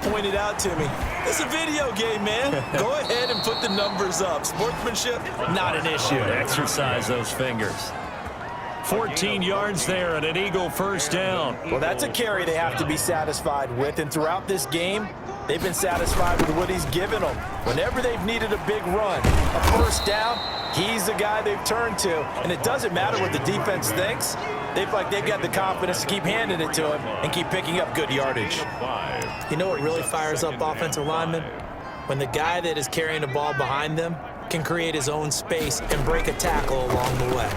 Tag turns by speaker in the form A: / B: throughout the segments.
A: pointed out to me. It's a video game, man. Go ahead and put the numbers up. Sportsmanship, not an issue.
B: Exercise those fingers. 14 yards there and an Eagle first down.
A: Well, that's a carry they have to be satisfied with, and throughout this game, they've been satisfied with what he's given them. Whenever they've needed a big run, a first down, he's the guy they've turned to. And it doesn't matter what the defense thinks. They've got the confidence to keep handing it to him and keep picking up good yardage. You know what really fires up offensive linemen? When the guy that is carrying the ball behind them can create his own space and break a tackle along the way.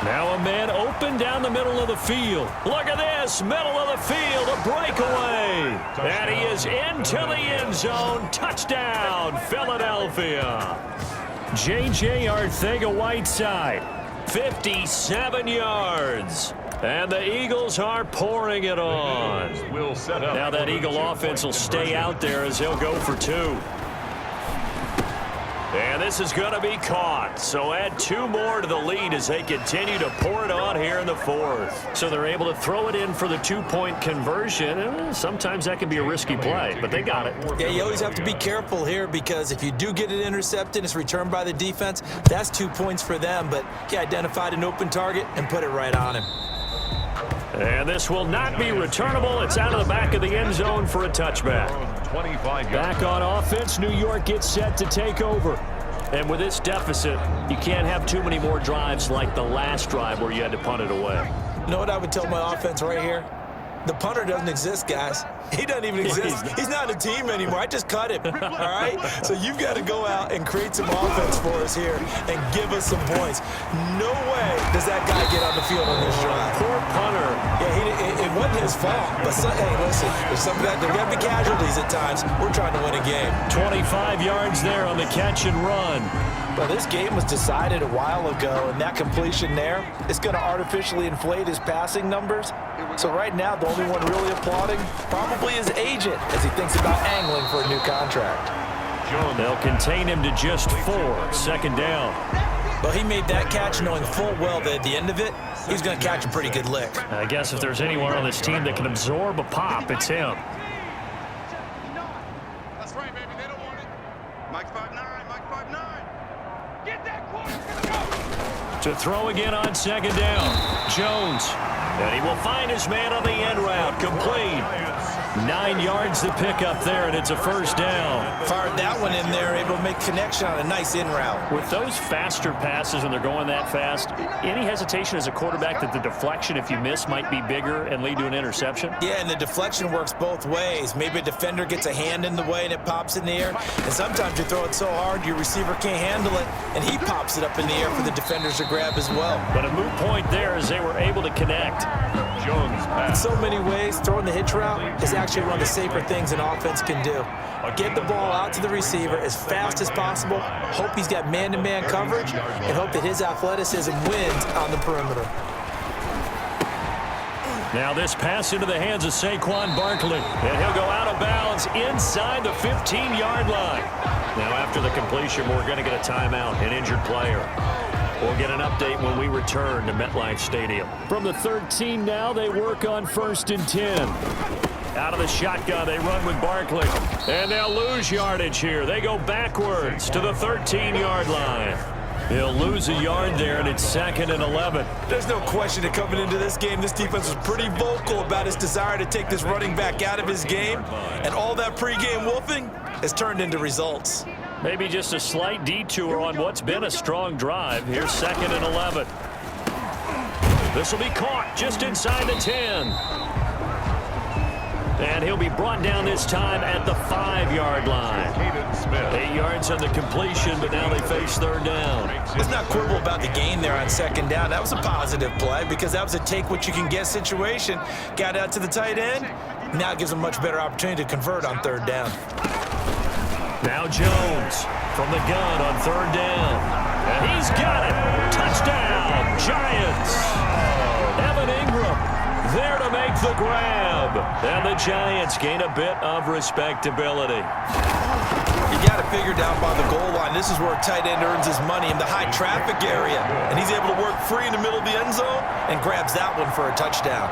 B: Now a man open down the middle of the field. Look at this, middle of the field, a breakaway. And he is into the end zone. Touchdown, Philadelphia. J.J. Arcega-Whiteside, 57 yards. And the Eagles are pouring it on. Now that Eagle offense will stay out there as he'll go for two. And this is going to be caught. So add two more to the lead as they continue to pour it on here in the fourth. So they're able to throw it in for the two-point conversion. And sometimes that can be a risky play, but they got it.
A: Yeah, you always have to be careful here because if you do get it intercepted, it's returned by the defense. That's 2 points for them, but he identified an open target and put it right on him.
B: And this will not be returnable. It's out of the back of the end zone for a touchback. Back on offense, New York gets set to take over. And with this deficit, you can't have too many more drives like the last drive where you had to punt it away.
A: You know what I would tell my offense right here? The punter doesn't exist, guys. He doesn't even exist. He's not a team anymore. I just cut him, all right? So you've got to go out and create some offense for us here and give us some points. No way does that guy get on the field on this drive.
B: Poor punter.
A: Yeah, it wasn't his fault. But, hey, listen, there's there got to be casualties at times. We're trying to win a game.
B: 25 yards there on the catch and run.
A: Well, this game was decided a while ago, and that completion there is going to artificially inflate his passing numbers. So right now, the only one really applauding probably his agent as he thinks about angling for a new contract.
B: They'll contain him to just 4. Second down.
A: Well, he made that catch knowing full well that at the end of it, he's going to catch a pretty good lick.
B: I guess if there's anyone on this team that can absorb a pop, it's him.
C: That's right, baby. They don't want it. Mike 5'9", Mike 5'9". Get that quarter.
B: To throw again on second down. Jones. And he will find his man on the end route. Complete. 9 yards to pick up there, and it's a first down.
A: Fired that one in there, able to make connection on a nice in route.
B: With those faster passes when they're going that fast, any hesitation as a quarterback that the deflection, if you miss, might be bigger and lead to an interception?
A: Yeah, and the deflection works both ways. Maybe a defender gets a hand in the way and it pops in the air. And sometimes you throw it so hard your receiver can't handle it, and he pops it up in the air for the defenders to grab as well.
B: But a moot point there as they were able to connect.
C: Jones pass.
A: In so many ways, throwing the hitch route is actually one of the safer things an offense can do. Get the ball out to the receiver as fast as possible, hope he's got man-to-man coverage, and hope that his athleticism wins on the perimeter.
B: Now this pass into the hands of Saquon Barkley, and he'll go out of bounds inside the 15-yard line. Now after the completion, we're going to get a timeout, an injured player. We'll get an update when we return to MetLife Stadium. From the 13 now, they work on 1st and 10. Out of the shotgun, they run with Barkley. And they'll lose yardage here. They go backwards to the 13-yard line. He'll lose a yard there, and it's 2nd and 11.
A: There's no question that coming into this game, this defense was pretty vocal about his desire to take this running back out of his game. And all that pregame wolfing has turned into results.
B: Maybe just a slight detour on what's been a strong drive. Here's 2nd and 11. This will be caught just inside the 10. And he'll be brought down this time at the 5-yard line. 8 yards on the completion, but now they face 3rd down.
A: Let's not quibble about the gain there on 2nd down. That was a positive play because that was a take-what-you-can-get situation. Got out to the tight end. Now it gives them a much better opportunity to convert on 3rd down.
B: Now Jones from the gun on 3rd down. And he's got it. Touchdown, Giants. Evan Ingram there to make the grab. And the Giants gain a bit of respectability.
A: You got to figure down by the goal line. This is where a tight end earns his money in the high traffic area. And he's able to work free in the middle of the end zone and grabs that one for a touchdown.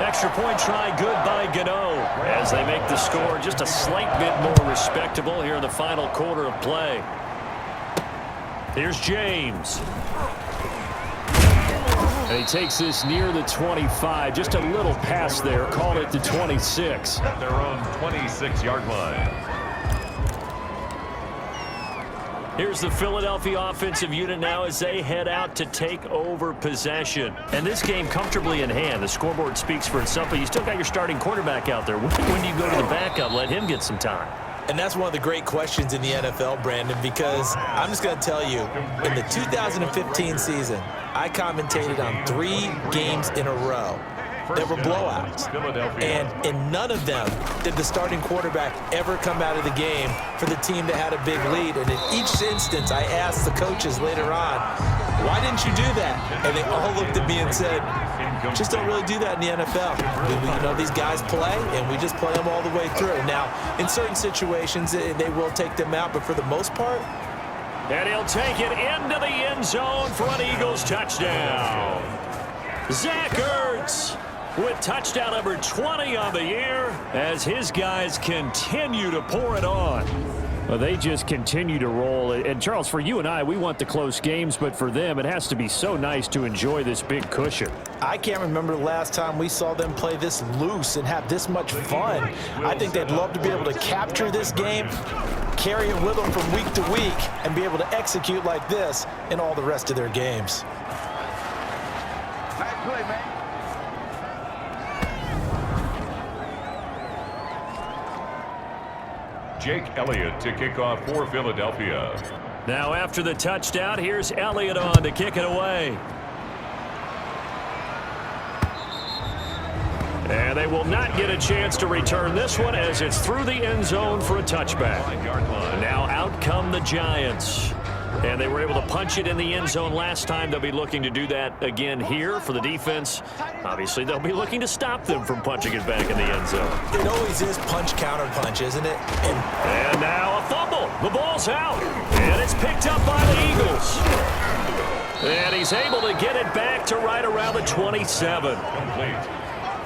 B: Extra point try good by Gano as they make the score just a slight bit more respectable here in the final quarter of play. Here's James. And he takes this near the 25. Just a little pass there. Called it the 26.
D: At their own 26-yard line.
B: Here's the Philadelphia offensive unit now as they head out to take over possession. And this game comfortably in hand. The scoreboard speaks for itself, but you still got your starting quarterback out there. When do you go to the backup? Let him get some time.
A: And that's one of the great questions in the NFL, Brandon, because I'm just going to tell you, in the 2015 season, I commentated on 3 games in a row that were blowouts. And in none of them did the starting quarterback ever come out of the game for the team that had a big lead. And in each instance, I asked the coaches later on, why didn't you do that? And they all looked at me and said, just don't really do that in the NFL. You know, these guys play, and we just play them all the way through. Now, in certain situations, they will take them out, but for the most part.
B: And he'll take it into the end zone for an Eagles touchdown. Zach Ertz with touchdown number 20 on the year as his guys continue to pour it on. Well, they just continue to roll. And, Charles, for you and I, we want the close games, but for them, it has to be so nice to enjoy this big cushion.
A: I can't remember the last time we saw them play this loose and have this much fun. I think they'd love to be able to capture this game, carry it with them from week to week, and be able to execute like this in all the rest of their games.
C: Nice play, man.
D: Jake Elliott to kick off for Philadelphia.
B: Now after the touchdown, here's Elliott on to kick it away. And they will not get a chance to return this one as it's through the end zone for a touchback. Now out come the Giants. And they were able to punch it in the end zone last time. They'll be looking to do that again here for the defense. Obviously, they'll be looking to stop them from punching it back in the end zone.
A: It always is punch-counter-punch, isn't it?
B: And now a fumble. The ball's out. And it's picked up by the Eagles. And he's able to get it back to right around the 27.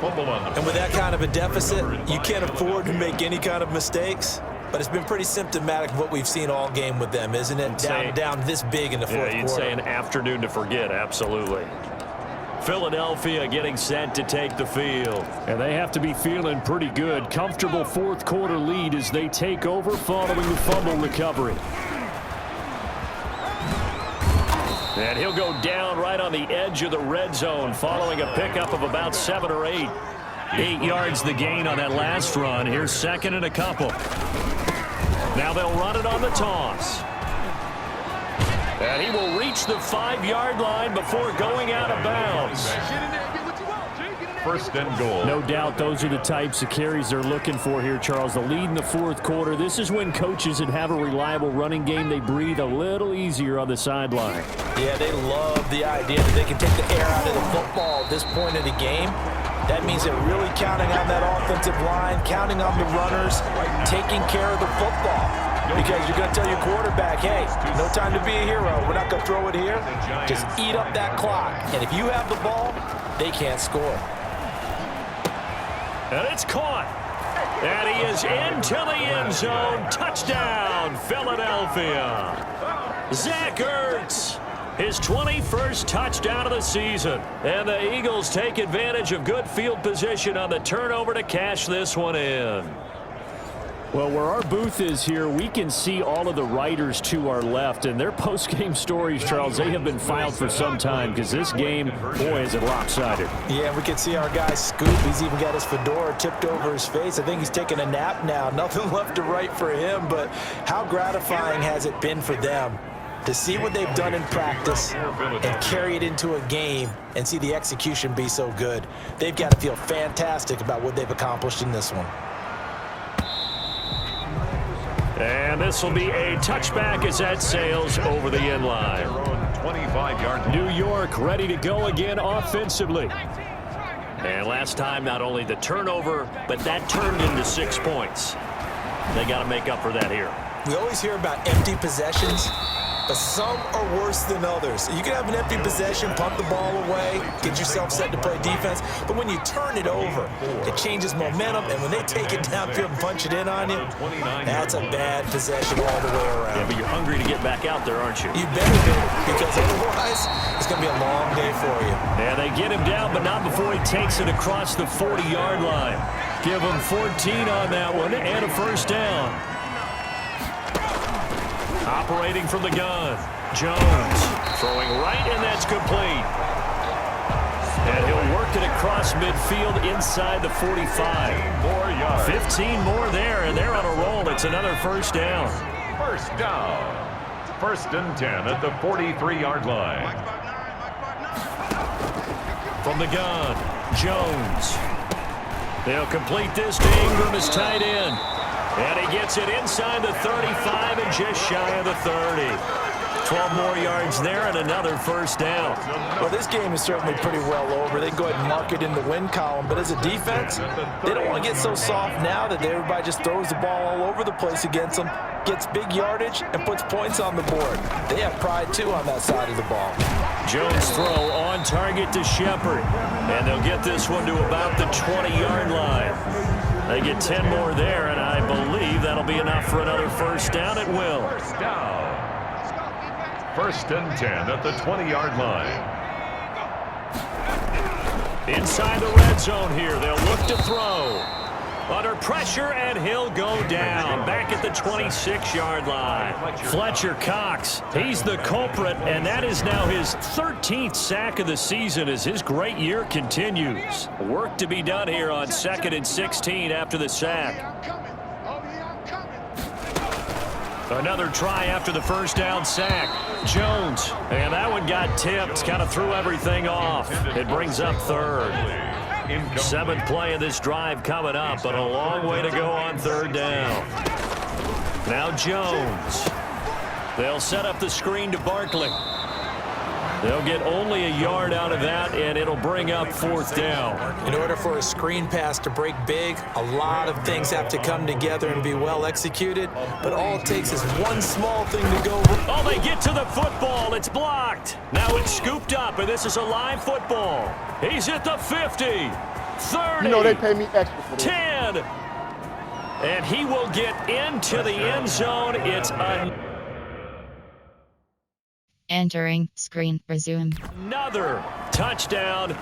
A: And with that kind of a deficit, you can't afford to make any kind of mistakes. But it's been pretty symptomatic of what we've seen all game with them, isn't it? Down this big in the fourth quarter.
B: You'd say an afternoon to forget, absolutely. Philadelphia getting set to take the field. And they have to be feeling pretty good. Comfortable fourth quarter lead as they take over following the fumble recovery. And he'll go down right on the edge of the red zone following a pickup of about 7 or 8. 8 yards the gain on that last run. Here's second and a couple. Now they'll run it on the toss. And he will reach the 5-yard line before going out of bounds.
D: First and goal.
B: No doubt those are the types of carries they're looking for here, Charles. The lead in the fourth quarter. This is when coaches that have a reliable running game, they breathe a little easier on the sideline.
A: Yeah, they love the idea that they can take the air out of the football at this point of the game. That means they're really counting on that offensive line, counting on the runners, taking care of the football. Because you're going to tell your quarterback, hey, no time to be a hero. We're not going to throw it here. Just eat up that clock. And if you have the ball, they can't score.
B: And it's caught. And he is into the end zone. Touchdown, Philadelphia. Zach Ertz. His 21st touchdown of the season. And the Eagles take advantage of good field position on the turnover to cash this one in. Well, where our booth is here, we can see all of the writers to our left. And their post-game stories, Charles, they have been filed for some time because this game, boy, is it lopsided.
A: Yeah, we can see our guy Scoop. He's even got his fedora tipped over his face. I think he's taking a nap now. Nothing left to write for him. But how gratifying has it been for them to see what they've done in practice and carry it into a game and see the execution be so good? They've got to feel fantastic about what they've accomplished in this one.
B: And this will be a touchback as that sails over the end line.
D: 25-yard.
B: New York ready to go again offensively. And last time, not only the turnover, but that turned into 6 points. They got to make up for that here.
A: We always hear about empty possessions. but some are worse than others. You can have an empty possession, punt the ball away, get yourself set to play defense, but when you turn it over, it changes momentum, and when they take it downfield and punch it in on you, that's a bad possession all the way around.
B: Yeah, but you're hungry to get back out there, aren't you?
A: You better be, because otherwise it's going to be a long day for you.
B: Yeah, they get him down, but not before he takes it across the 40-yard line. Give him 14 on that one and a first down. Operating from the gun, Jones throwing right, and that's complete. And he'll work it across midfield inside the 45. 15 more there, and they're on a roll. It's another first down.
D: First down. First and 10 at the 43-yard line.
B: From the gun, Jones. They'll complete this to Ingram as tight end. And he gets it inside the 35 and just shy of the 30. 12 more yards there and another first down.
A: Well, this game is certainly pretty well over. They can go ahead and mark it in the win column. But as a defense, they don't want to get so soft now that everybody just throws the ball all over the place against them, gets big yardage, and puts points on the board. They have pride, too, on that side of the ball.
B: Jones throw on target to Shepard. And they'll get this one to about the 20-yard line. They get 10 more there, and I believe that'll be enough for another first down. It will.
D: First down. First and 10 at the 20-yard line.
B: Inside the red zone here. They'll look to throw. Under pressure, and he'll go down. Back at the 26-yard line. Fletcher Cox, he's the culprit, and that is now his 13th sack of the season as his great year continues. Work to be done here on 2nd and 16 after the sack. Another try after the first down sack. Jones, and that one got tipped, kind of threw everything off. It brings up third. 7th play of this drive coming up, but a long way to go on third down. Now Jones. They'll set up the screen to Barkley. They'll get only a yard out of that, and it'll bring up 4th down.
A: In order for a screen pass to break big, a lot of things have to come together and be well executed, but all it takes is one small thing to go wrong.
B: Oh, they get to the football. It's blocked. Now it's scooped up, and this is a live football. He's at the 50, 30,
E: You know they pay me extra for this.
B: 10, and he will get into the end zone. It's
F: Entering screen resume.
B: another touchdown.